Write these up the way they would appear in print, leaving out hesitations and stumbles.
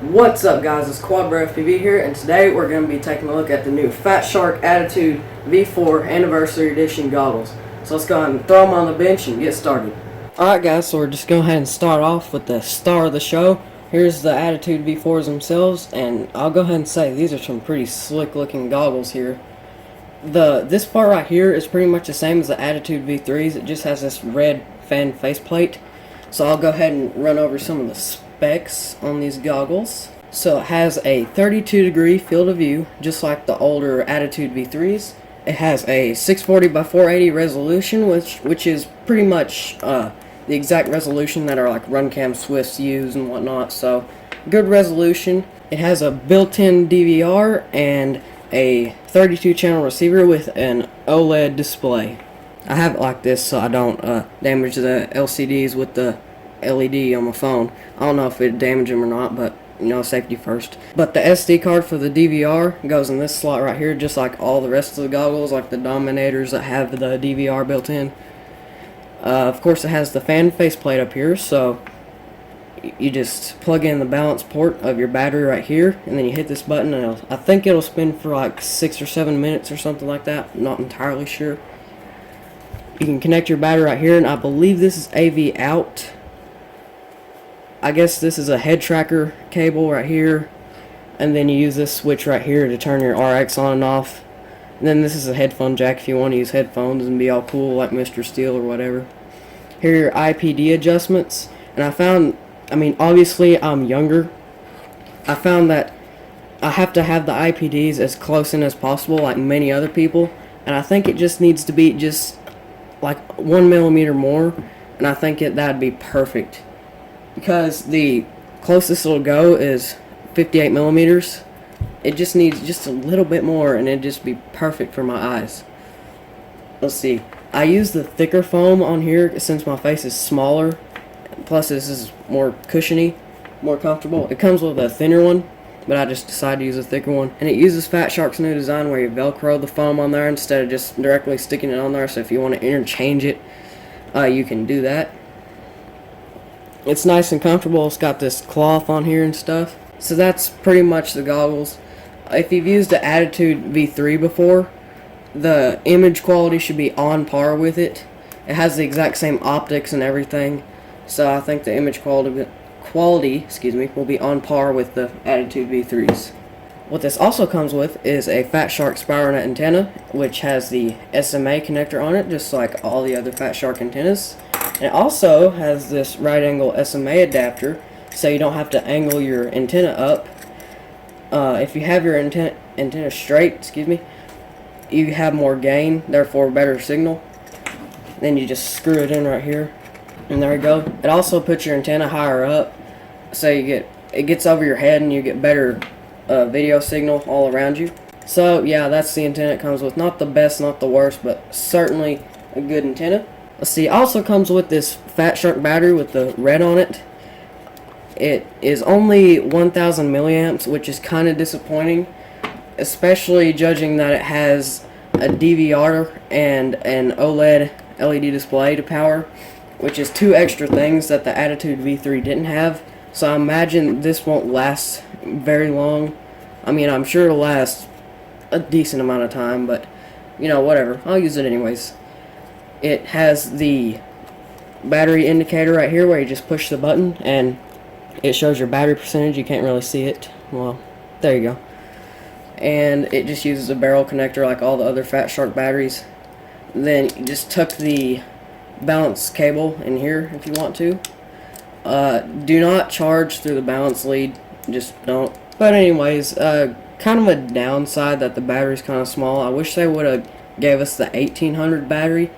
What's up guys, it's BrotherHobby here, and today we're going to be taking a look at the new Fatshark Attitude V4 Anniversary Edition goggles. So let's go ahead and throw them on the bench and get started. Alright guys, so we're just going to go ahead and start off with the star of the show. Here's the Attitude V4s themselves, and I'll go ahead and say these are some pretty slick looking goggles here. This part right here is pretty much the same as the Attitude V3s, it just has this red fan faceplate. So I'll go ahead and run over some of the specs on these goggles. So it has a 32-degree field of view, just like the older Attitude V3s. It has a 640 by 480 resolution, which is pretty much the exact resolution that our Runcam Swifts use and whatnot. So good resolution. It has a built-in DVR and a 32-channel receiver with an OLED display. I have it like this so I don't damage the LCDs with the LED on my phone. I don't know if it damage them or not, but you know, safety first. But the SD card for the DVR goes in this slot right here, just like all the rest of the goggles, like the Dominators that have the DVR built in. Of course, it has the fan faceplate up here, so you just plug in the balance port of your battery right here, and then you hit this button, and I think it'll spin for like 6 or 7 minutes or something like that. I'm not entirely sure. You can connect your battery right here, and I believe this is AV out. I guess this is a head tracker cable right here, and then you use this switch right here to turn your RX on and off. And then this is a headphone jack if you want to use headphones and be all cool like Mr. Steel or whatever. Here are your IPD adjustments, and I found, obviously I'm younger. I found that I have to have the IPDs as close in as possible like many other people, and I think it just needs to be just like 1 millimeter more, and I think that'd be perfect. Because the closest it'll go is 58 millimeters. It just needs just a little bit more and it'd just be perfect for my eyes. Let's see. I use the thicker foam on here since my face is smaller. Plus this is more cushiony, more comfortable. It comes with a thinner one, but I just decided to use a thicker one. And it uses Fatshark's new design where you velcro the foam on there instead of just directly sticking it on there. So if you want to interchange it, you can do that. It's nice and comfortable. It's got this cloth on here and stuff. So that's pretty much the goggles. If you've used the Attitude V3 before, the image quality should be on par with it. It has the exact same optics and everything. So I think the image quality will be on par with the Attitude V3s. What this also comes with is a Fatshark spiral net antenna, which has the SMA connector on it, just like all the other Fatshark antennas. And it also has this right angle SMA adapter, so you don't have to angle your antenna up. If you have your antenna straight, you have more gain, therefore better signal. Then you just screw it in right here, and there you go. It also puts your antenna higher up, so it gets over your head, and you get better video signal all around you. So yeah, that's the antenna it comes with. Not the best, not the worst, but certainly a good antenna. Let's see, it also comes with this Fatshark battery with the red on it. It is only 1000 milliamps, which is kind of disappointing, especially judging that it has a DVR and an OLED LED display to power, which is 2 extra things that the Attitude V3 didn't have. So I imagine this won't last very long. I'm sure it'll last a decent amount of time, but you know, whatever. I'll use it anyways. It has the battery indicator right here where you just push the button and it shows your battery percentage. You can't really see it. Well, there you go. And it just uses a barrel connector like all the other Fatshark batteries. Then you just tuck the balance cable in here if you want to. Do not charge through the balance lead. Just don't. But anyways, kind of a downside that the battery's kind of small. I wish they would have gave us the 1800 battery,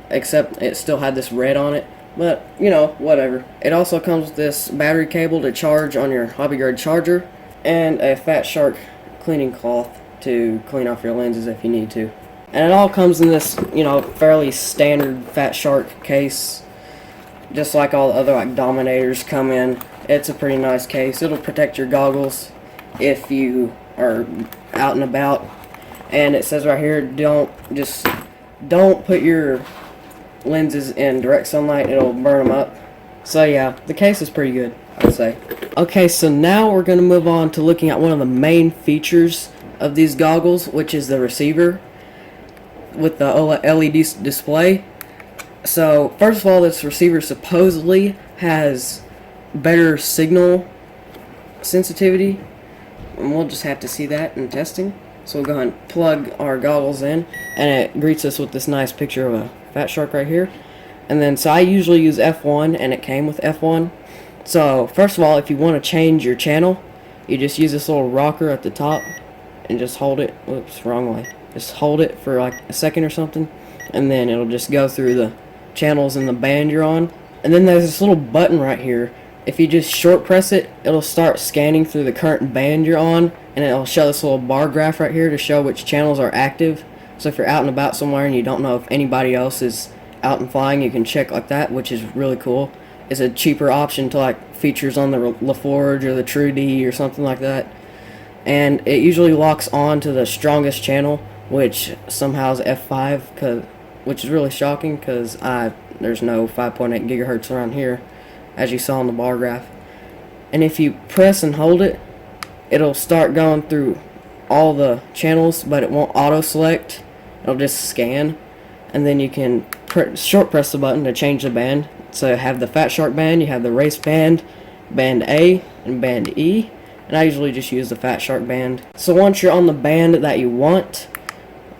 except it still had this red on it. But, you know, whatever. It also comes with this battery cable to charge on your hobby grade charger, and a Fatshark cleaning cloth to clean off your lenses if you need to. And it all comes in this, you know, fairly standard Fatshark case, just like all the other Dominators come in. It's a pretty nice case. It'll protect your goggles if you are out and about. And it says right here, don't put your lenses in direct sunlight, it'll burn them up. So yeah, the case is pretty good. I'd say. Okay, so now we're going to move on to looking at one of the main features of these goggles, which is the receiver with the LED display. So first of all, this receiver supposedly has better signal sensitivity, and we'll just have to see that in testing. So we'll go ahead and plug our goggles in, and it greets us with this nice picture of a Fatshark right here. And then, so I usually use F1, and it came with F1. So first of all, if you want to change your channel, you just use this little rocker at the top and just hold it. Whoops, wrong way. Just hold it for like a second or something, and then it'll just go through the channels in the band you're on. And then there's this little button right here. If you just short press it, it'll start scanning through the current band you're on, and it'll show this little bar graph right here to show which channels are active. So if you're out and about somewhere and you don't know if anybody else is out and flying, you can check like that, which is really cool. It's a cheaper option to like features on the LaForge or the True D or something like that. And it usually locks on to the strongest channel, which somehow is F5, which is really shocking because there's no 5.8 gigahertz around here, as you saw on the bar graph. And if you press and hold it, it'll start going through all the channels, but it won't auto select. It'll just scan, and then you can short press the button to change the band. So you have the Fatshark band, you have the race band, band A, and band E, and I usually just use the Fatshark band. So once you're on the band that you want,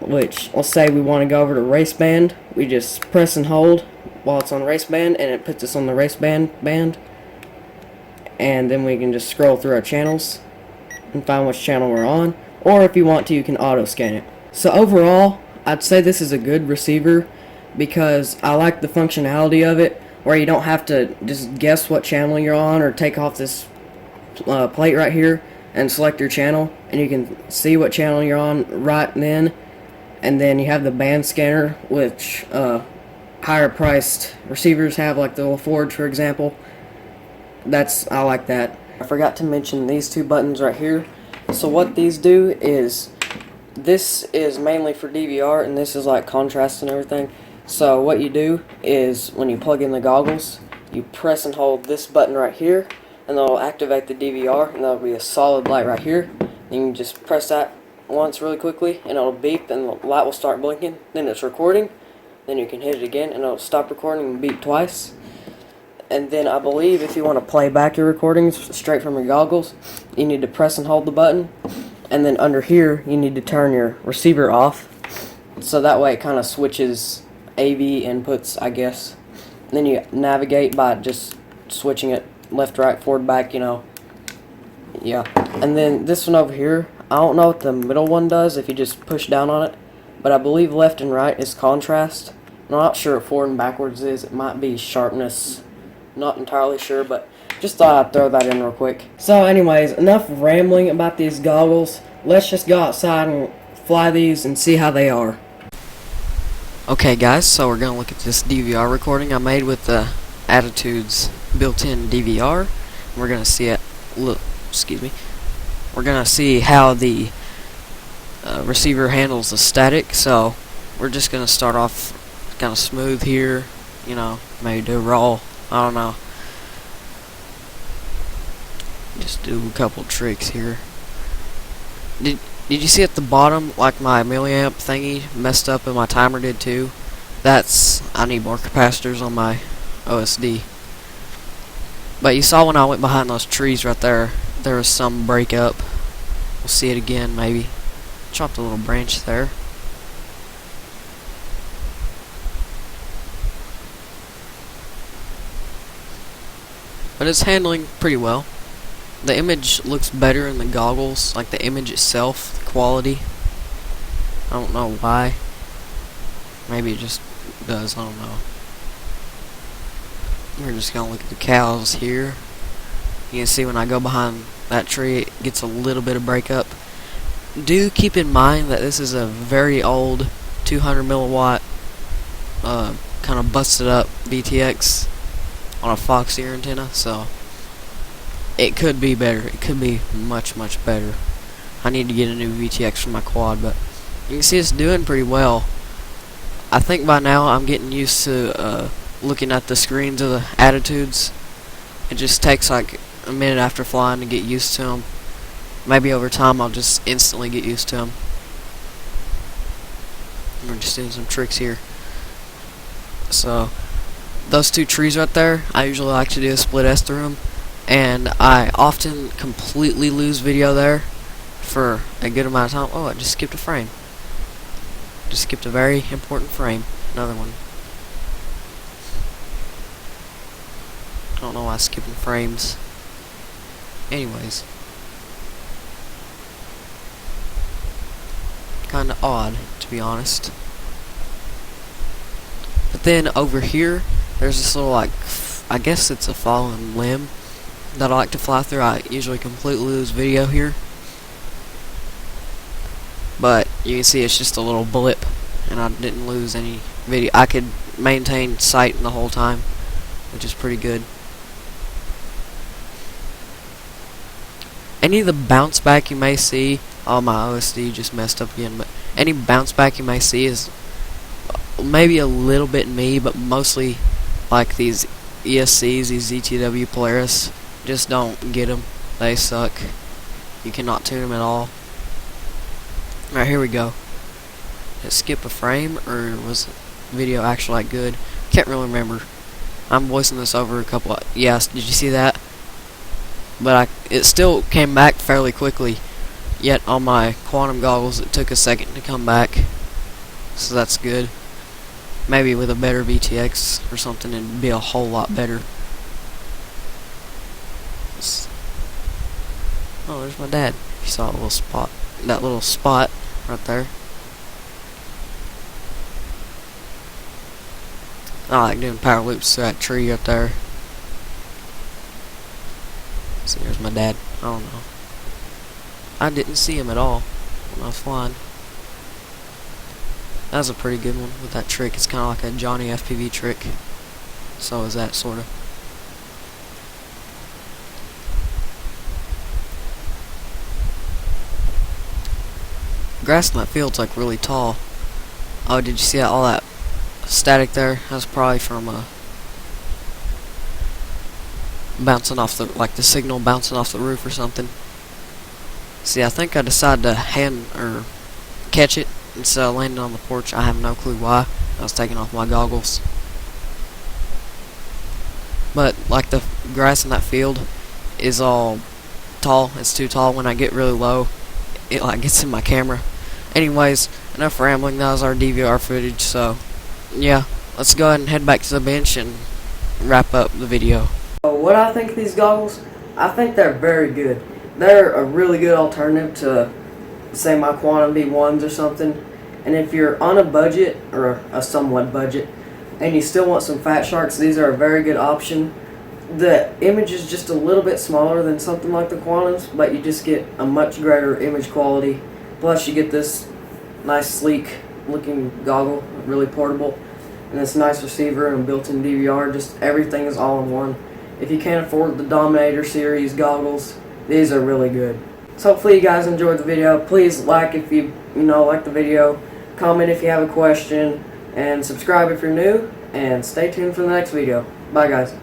which let's say we want to go over to race band, we just press and hold while it's on race band, and it puts us on the race band, and then we can just scroll through our channels and find which channel we're on, or if you want to, you can auto scan it. So overall, I'd say this is a good receiver because I like the functionality of it, where you don't have to just guess what channel you're on or take off this plate right here and select your channel, and you can see what channel you're on right then. And then you have the band scanner, which higher priced receivers have, like the LaForge for example. I like that. I forgot to mention these two buttons right here. So what these do is, this is mainly for DVR, and this is like contrast and everything. So what you do is, when you plug in the goggles, you press and hold this button right here, and it'll activate the DVR, and there'll be a solid light right here. You can just press that once really quickly, and it'll beep, and the light will start blinking. Then it's recording. Then you can hit it again, and it'll stop recording and beep twice. And then I believe if you want to play back your recordings straight from your goggles, you need to press and hold the button, and then under here you need to turn your receiver off, so that way it kind of switches AV inputs, I guess. And then you navigate by just switching it left, right, forward, back, you know. Yeah. And then this one over here, I don't know what the middle one does if you just push down on it, but I believe left and right is contrast. I'm not sure what forward and backwards is. It might be sharpness. Not entirely sure, but just thought I'd throw that in real quick. So anyways, enough rambling about these goggles. Let's just go outside and fly these and see how they are. Okay guys, so we're going to look at this DVR recording I made with the Attitude's built-in DVR. We're going to see it, we're going to see how the receiver handles the static. So we're just going to start off kind of smooth here, you know, maybe do raw, I don't know. Just do a couple tricks here. Did you see at the bottom, like my milliamp thingy messed up and my timer did too? I need more capacitors on my OSD. But you saw when I went behind those trees right there, there was some breakup. We'll see it again maybe. Chopped a little branch there. But it's handling pretty well. The image looks better in the goggles, like the image itself, the quality. I don't know why. Maybe it just does, I don't know. We're just gonna look at the cows here. You can see when I go behind that tree, it gets a little bit of breakup. Do keep in mind that this is a very old 200 milliwatt, kind of busted up VTX on a Foxeer antenna, so it could be better. It could be much, much better. I need to get a new VTX for my quad, but you can see it's doing pretty well. I think by now I'm getting used to looking at the screens of the Attitudes. It just takes like a minute after flying to get used to them. Maybe over time I'll just instantly get used to them. We're just doing some tricks here. So those two trees right there, I usually like to do a split S through them, and I often completely lose video there for a good amount of time. Oh, I just skipped a frame. Just skipped a very important frame. Another one. I don't know why I'm skipping frames. Anyways. Kinda odd, to be honest. But then over here, there's this little, like, I guess it's a fallen limb that I like to fly through. I usually completely lose video here. But you can see it's just a little blip, and I didn't lose any video. I could maintain sight the whole time, which is pretty good. Any of the bounce back you may see, oh, my OSD just messed up again, but any bounce back you may see is maybe a little bit me, but mostly like these ESCs, these ZTW Polaris. Just don't get them. They suck. You cannot tune them at all. Alright, here we go. Did it skip a frame, or was the video actually like good? Can't really remember. I'm voicing this over a couple of, yes, did you see that? But it still came back fairly quickly. Yet on my quantum goggles it took a second to come back. So that's good. Maybe with a better VTX or something it'd be a whole lot better. Oh, there's my dad. You saw a little spot. That little spot right there. I like doing power loops to that tree up there. See, there's my dad. I don't know. I didn't see him at all when I was flying. That was a pretty good one with that trick. It's kind of like a Johnny FPV trick. So is that, sort of. Grass in that field's like really tall. Oh, did you see that, all that static there? That's probably from bouncing off the, like the signal bouncing off the roof or something. See, I think I decided to catch it instead of landing on the porch. I have no clue why. I was taking off my goggles. But like the grass in that field is all tall. It's too tall. When I get really low, it like gets in my camera. Anyways, enough rambling. That was our DVR footage. So yeah, let's go ahead and head back to the bench and wrap up the video. What I think of these goggles, I think they're very good. They're a really good alternative to, say, my Quantum V1s or something. And if you're on a budget, or a somewhat budget, and you still want some Fatsharks, these are a very good option. The image is just a little bit smaller than something like the Quantums, but you just get a much greater image quality. Plus you get this nice sleek looking goggle, really portable, and this nice receiver and built-in DVR. Just everything is all in one. If you can't afford the Dominator series goggles, these are really good. So hopefully you guys enjoyed the video. Please like if you like the video, comment if you have a question, and subscribe if you're new, and stay tuned for the next video. Bye guys.